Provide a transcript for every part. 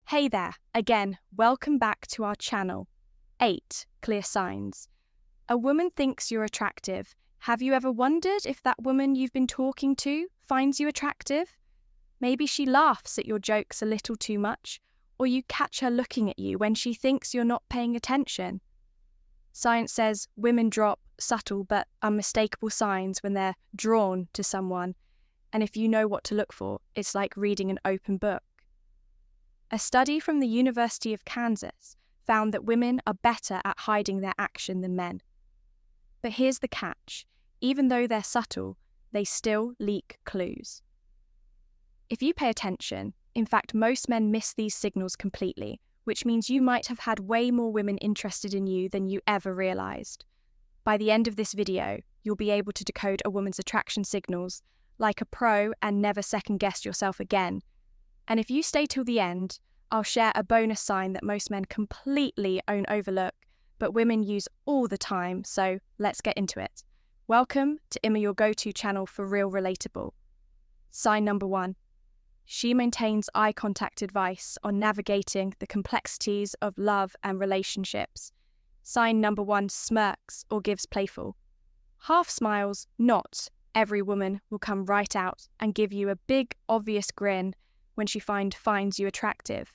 Hey there, again, welcome back to our channel. 8 Clear Signs. A woman thinks you're attractive. Have you ever wondered if that woman you've been talking to finds you attractive? Maybe she laughs at your jokes a little too much, or you catch her looking at you when she thinks you're not paying attention. Science says women drop subtle but unmistakable signs when they're drawn to someone, and if you know what to look for, it's like reading an open book. A study from the University of Kansas found that women are better at hiding their action than men. But here's the catch: even though they're subtle, they still leak clues. If you pay attention, in fact, most men miss these signals completely, which means you might have had way more women interested in you than you ever realized. By the end of this video, you'll be able to decode a woman's attraction signals like a pro and never second guess yourself again. And if you stay till the end, I'll share a bonus sign that most men completely overlook, but women use all the time, so let's get into it. Welcome to Emma, your go-to channel for real relatable. Sign number 1. She maintains eye contact advice on navigating the complexities of love and relationships. Sign number 1 smirks or gives playful. Half smiles, not every woman will come right out and give you a big, obvious grin when she finds you attractive.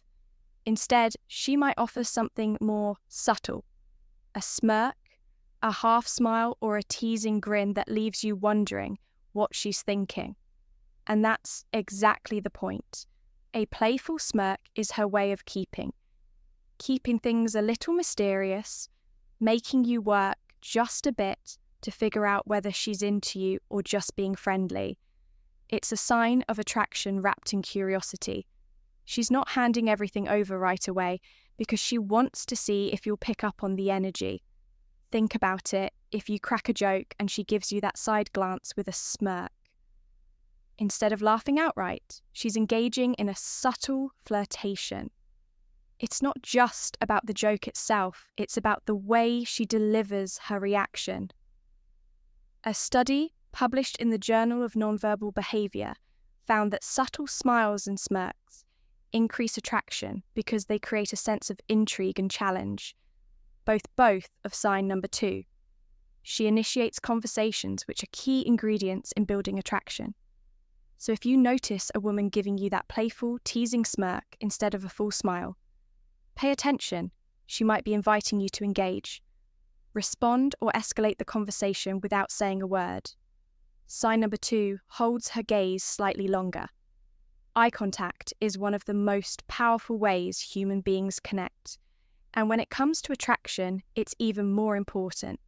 Instead, she might offer something more subtle. A smirk, a half smile, or a teasing grin that leaves you wondering what she's thinking. And that's exactly the point. A playful smirk is her way of keeping things a little mysterious, making you work just a bit to figure out whether she's into you or just being friendly. It's a sign of attraction wrapped in curiosity. She's not handing everything over right away because she wants to see if you'll pick up on the energy. Think about it: if you crack a joke and she gives you that side glance with a smirk. Instead of laughing outright, she's engaging in a subtle flirtation. It's not just about the joke itself, it's about the way she delivers her reaction. A study published in the Journal of Nonverbal Behavior found that subtle smiles and smirks increase attraction because they create a sense of intrigue and challenge, both of sign number 2. She initiates conversations, which are key ingredients in building attraction. So if you notice a woman giving you that playful, teasing smirk instead of a full smile, pay attention. She might be inviting you to engage. Respond or escalate the conversation without saying a word. Sign number 2 holds her gaze slightly longer. Eye contact is one of the most powerful ways human beings connect. And when it comes to attraction, it's even more important.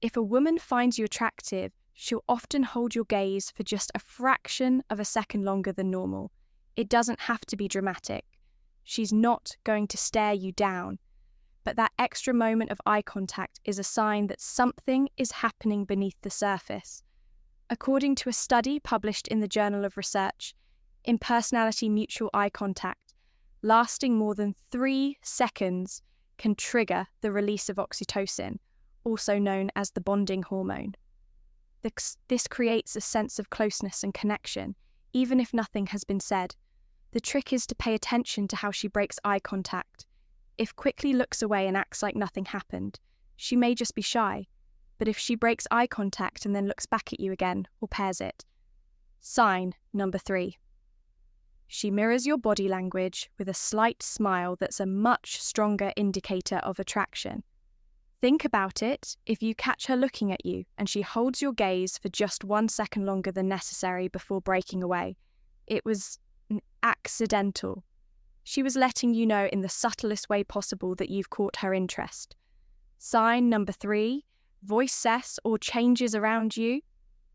If a woman finds you attractive, she'll often hold your gaze for just a fraction of a second longer than normal. It doesn't have to be dramatic. She's not going to stare you down. But that extra moment of eye contact is a sign that something is happening beneath the surface. According to a study published in the Journal of Research, impersonality mutual eye contact lasting more than 3 seconds can trigger the release of oxytocin, also known as the bonding hormone. This creates a sense of closeness and connection, even if nothing has been said. The trick is to pay attention to how she breaks eye contact. If quickly looks away and acts like nothing happened, she may just be shy. But if she breaks eye contact and then looks back at you again, or pairs it. Sign number 3. She mirrors your body language with a slight smile that's a much stronger indicator of attraction. Think about it: if you catch her looking at you and she holds your gaze for just 1 second longer than necessary before breaking away, it was accidental. She was letting you know in the subtlest way possible that you've caught her interest. Sign number 3, voice sass or changes around you.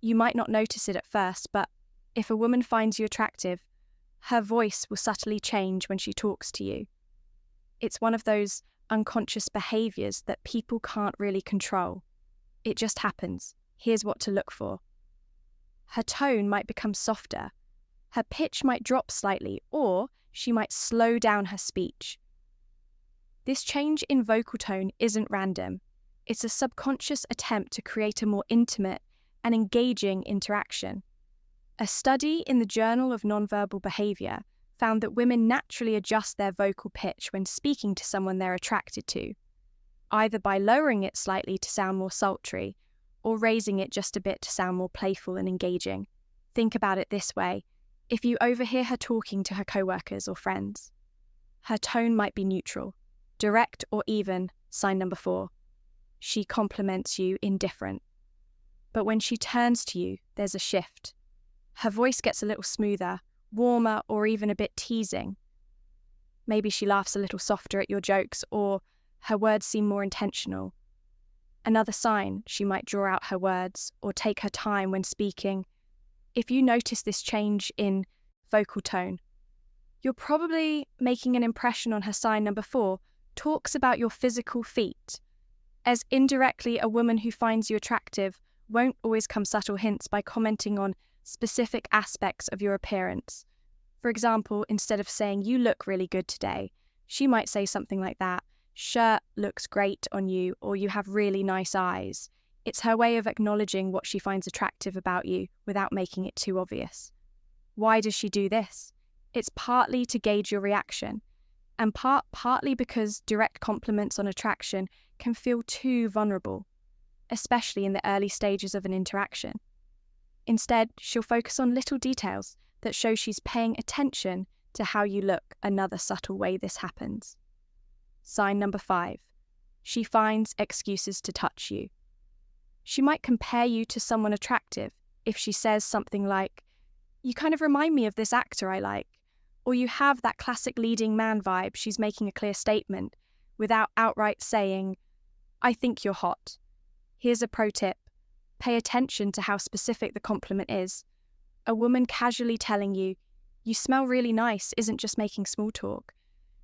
You might not notice it at first, but if a woman finds you attractive, her voice will subtly change when she talks to you. It's one of those unconscious behaviors that people can't really control. It just happens. Here's what to look for. Her tone might become softer. Her pitch might drop slightly, or she might slow down her speech. This change in vocal tone isn't random. It's a subconscious attempt to create a more intimate and engaging interaction. A study in the Journal of Nonverbal Behavior found that women naturally adjust their vocal pitch when speaking to someone they're attracted to, either by lowering it slightly to sound more sultry or raising it just a bit to sound more playful and engaging. Think about it this way. If you overhear her talking to her coworkers or friends, her tone might be neutral, direct or even, sign number 4. She compliments you indifferent. But when she turns to you, there's a shift. Her voice gets a little smoother, warmer, or even a bit teasing. Maybe she laughs a little softer at your jokes, or her words seem more intentional. Another sign, she might draw out her words or take her time when speaking. If you notice this change in vocal tone, you're probably making an impression on her. Sign number 4 talks about your physical feat, as indirectly a woman who finds you attractive won't always come subtle hints by commenting on specific aspects of your appearance. For example, instead of saying, "You look really good today," she might say something like that, "Shirt looks great on you," or "You have really nice eyes." It's her way of acknowledging what she finds attractive about you without making it too obvious. Why does she do this? It's partly to gauge your reaction, and partly because direct compliments on attraction can feel too vulnerable, especially in the early stages of an interaction. Instead, she'll focus on little details that show she's paying attention to how you look. Another subtle way this happens. Sign number 5. She finds excuses to touch you. She might compare you to someone attractive if she says something like, "You kind of remind me of this actor I like," or "You have that classic leading man vibe." She's making a clear statement without outright saying, "I think you're hot." Here's a pro tip. Pay attention to how specific the compliment is. A woman casually telling you, "You smell really nice," isn't just making small talk.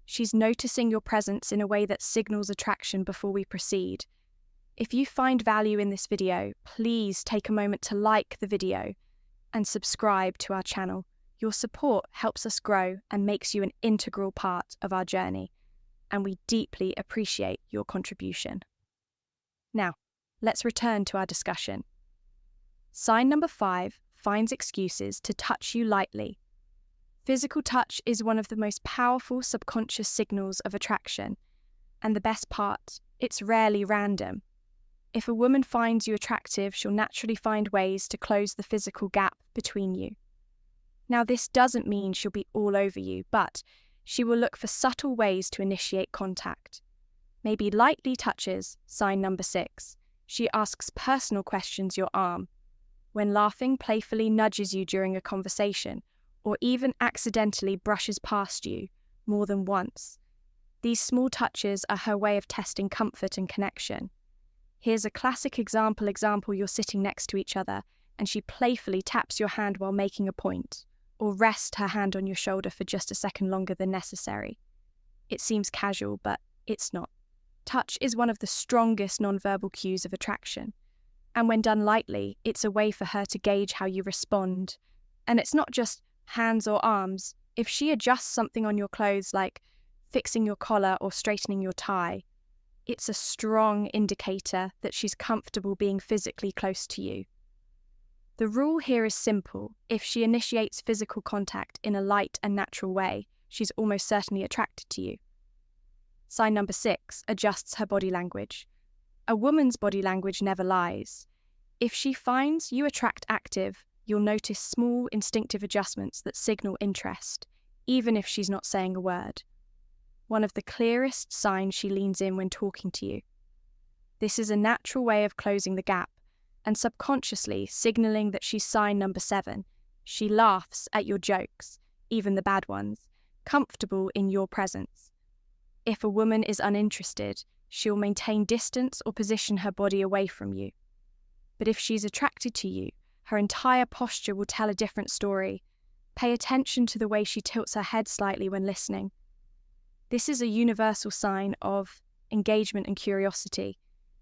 She's noticing your presence in a way that signals attraction before we proceed. If you find value in this video, please take a moment to like the video and subscribe to our channel. Your support helps us grow and makes you an integral part of our journey, and we deeply appreciate your contribution. Now, let's return to our discussion. Sign number 5 finds excuses to touch you lightly. Physical touch is one of the most powerful subconscious signals of attraction, and the best part, it's rarely random. If a woman finds you attractive, she'll naturally find ways to close the physical gap between you. Now, this doesn't mean she'll be all over you, but she will look for subtle ways to initiate contact. Maybe lightly touches, sign number 6. She asks personal questions your arm. When laughing, playfully nudges you during a conversation, or even accidentally brushes past you more than once. These small touches are her way of testing comfort and connection. Here's a classic example, you're sitting next to each other, and she playfully taps your hand while making a point, or rests her hand on your shoulder for just a second longer than necessary. It seems casual, but it's not. Touch is one of the strongest nonverbal cues of attraction, and when done lightly, it's a way for her to gauge how you respond. And it's not just hands or arms. If she adjusts something on your clothes, like fixing your collar or straightening your tie, it's a strong indicator that she's comfortable being physically close to you. The rule here is simple. If she initiates physical contact in a light and natural way, she's almost certainly attracted to you. Sign number 6 adjusts her body language. A woman's body language never lies. If she finds you attractive, you'll notice small instinctive adjustments that signal interest, even if she's not saying a word. One of the clearest signs she leans in when talking to you. This is a natural way of closing the gap, and subconsciously signaling that she's sign number 7. She laughs at your jokes, even the bad ones, comfortable in your presence. If a woman is uninterested, she'll maintain distance or position her body away from you. But if she's attracted to you, her entire posture will tell a different story. Pay attention to the way she tilts her head slightly when listening. This is a universal sign of engagement and curiosity.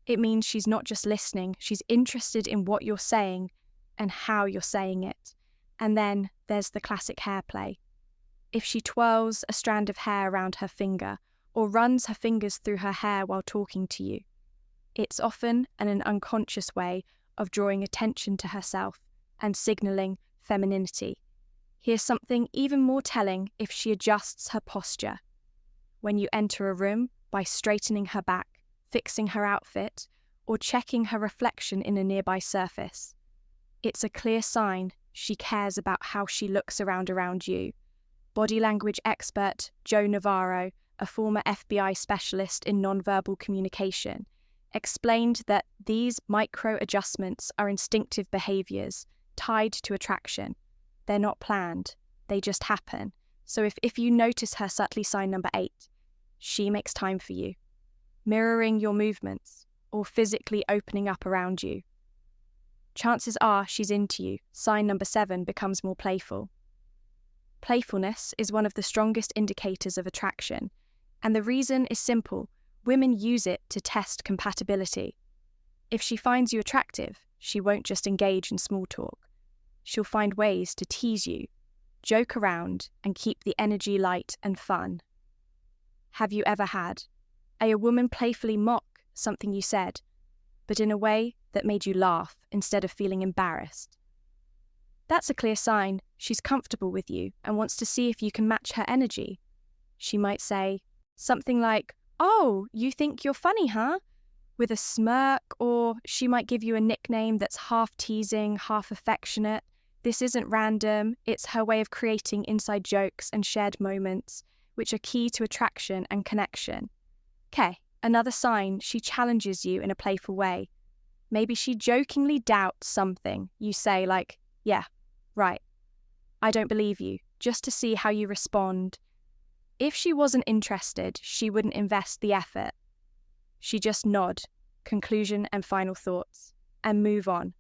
It means she's not just listening, she's interested in what you're saying and how you're saying it. And then there's the classic hair play. If she twirls a strand of hair around her finger or runs her fingers through her hair while talking to you, it's often an unconscious way of drawing attention to herself and signaling femininity. Here's something even more telling if she adjusts her posture. When you enter a room, by straightening her back, fixing her outfit, or checking her reflection in a nearby surface. It's a clear sign she cares about how she looks around you. Body language expert Joe Navarro, a former FBI specialist in nonverbal communication, explained that these micro adjustments are instinctive behaviors tied to attraction. They're not planned, they just happen. So if you notice her subtly, sign number 8, she makes time for you, mirroring your movements or physically opening up around you. Chances are she's into you. Sign number 7 becomes more playful. Playfulness is one of the strongest indicators of attraction, and the reason is simple. Women use it to test compatibility. If she finds you attractive, she won't just engage in small talk. She'll find ways to tease you, joke around, and keep the energy light and fun. Have you ever had a woman playfully mock something you said, but in a way that made you laugh instead of feeling embarrassed? That's a clear sign she's comfortable with you and wants to see if you can match her energy. She might say something like, "Oh, you think you're funny, huh?" with a smirk, or she might give you a nickname that's half teasing, half affectionate. This isn't random, it's her way of creating inside jokes and shared moments, which are key to attraction and connection. Okay, another sign she challenges you in a playful way. Maybe she jokingly doubts something you say, like, "Yeah, right, I don't believe you," just to see how you respond. If she wasn't interested, she wouldn't invest the effort. She just nod, conclusion and final thoughts, and move on.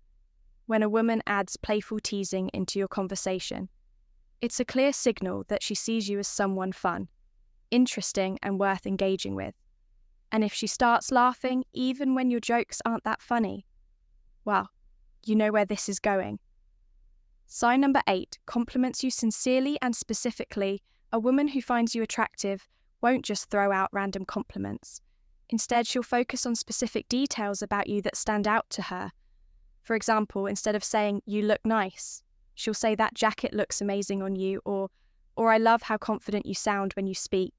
When a woman adds playful teasing into your conversation, it's a clear signal that she sees you as someone fun, interesting and worth engaging with. And if she starts laughing, even when your jokes aren't that funny, well, you know where this is going. Sign number 8 compliments you sincerely and specifically. A woman who finds you attractive won't just throw out random compliments. Instead, she'll focus on specific details about you that stand out to her. For example, instead of saying, "You look nice," she'll say, "That jacket looks amazing on you," or "I love how confident you sound when you speak."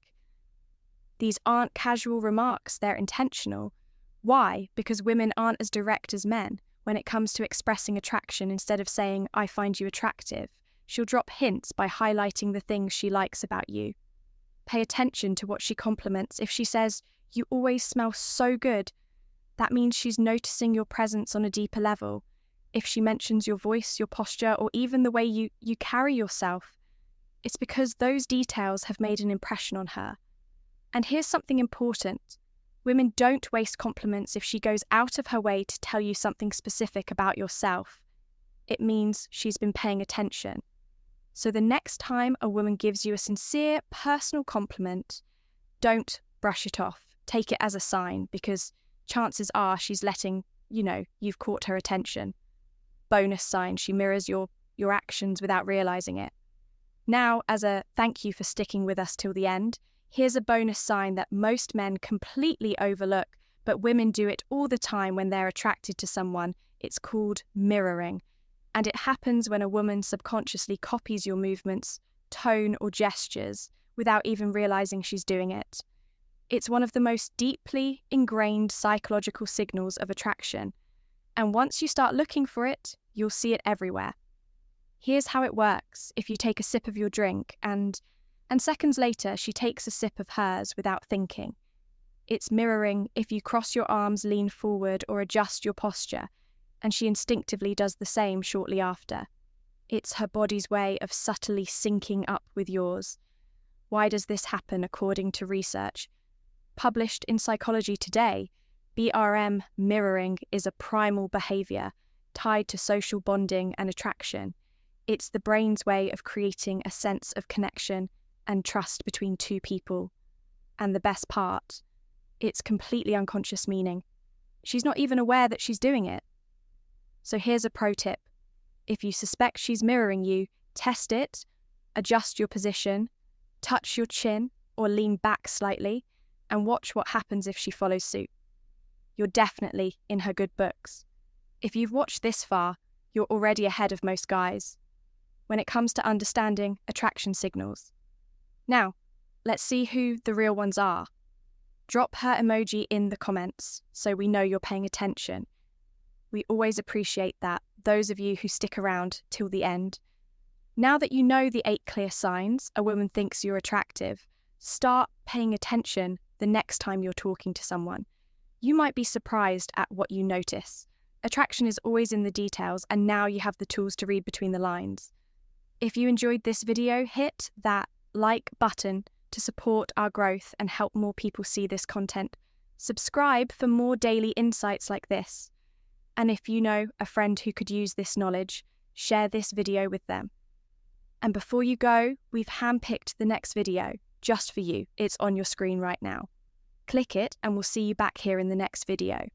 These aren't casual remarks, they're intentional. Why? Because women aren't as direct as men when it comes to expressing attraction. Instead of saying, "I find you attractive," she'll drop hints by highlighting the things she likes about you. Pay attention to what she compliments. If she says, "You always smell so good," that means she's noticing your presence on a deeper level. If she mentions your voice, your posture, or even the way you carry yourself, it's because those details have made an impression on her. And here's something important. Women don't waste compliments if she goes out of her way to tell you something specific about yourself. It means she's been paying attention. So the next time a woman gives you a sincere, personal compliment, don't brush it off. Take it as a sign, because chances are she's letting you know you've caught her attention. Bonus sign, she mirrors your actions without realizing it. Now, as a thank you for sticking with us till the end, here's a bonus sign that most men completely overlook, but women do it all the time when they're attracted to someone. It's called mirroring. And it happens when a woman subconsciously copies your movements, tone, or gestures without even realizing she's doing it. It's one of the most deeply ingrained psychological signals of attraction. And once you start looking for it, you'll see it everywhere. Here's how it works. If you take a sip of your drink and seconds later she takes a sip of hers without thinking. It's mirroring if you cross your arms, lean forward, or adjust your posture, and she instinctively does the same shortly after. It's her body's way of subtly syncing up with yours. Why does this happen according to research? Published in Psychology Today, BRM mirroring is a primal behavior tied to social bonding and attraction. It's the brain's way of creating a sense of connection and trust between two people. And the best part, it's completely unconscious, meaning she's not even aware that she's doing it. So here's a pro tip. If you suspect she's mirroring you, test it, adjust your position, touch your chin or lean back slightly, and watch what happens if she follows suit. You're definitely in her good books. If you've watched this far, you're already ahead of most guys. when it comes to understanding attraction signals. Now, let's see who the real ones are. Drop her emoji in the comments so we know you're paying attention. We always appreciate that, those of you who stick around till the end. Now that you know the 8 clear signs a woman thinks you're attractive, start paying attention the next time you're talking to someone. You might be surprised at what you notice. Attraction is always in the details, and now you have the tools to read between the lines. If you enjoyed this video, hit that like button to support our growth and help more people see this content. Subscribe for more daily insights like this. And if you know a friend who could use this knowledge, share this video with them. And before you go, we've handpicked the next video just for you. It's on your screen right now. Click it and we'll see you back here in the next video.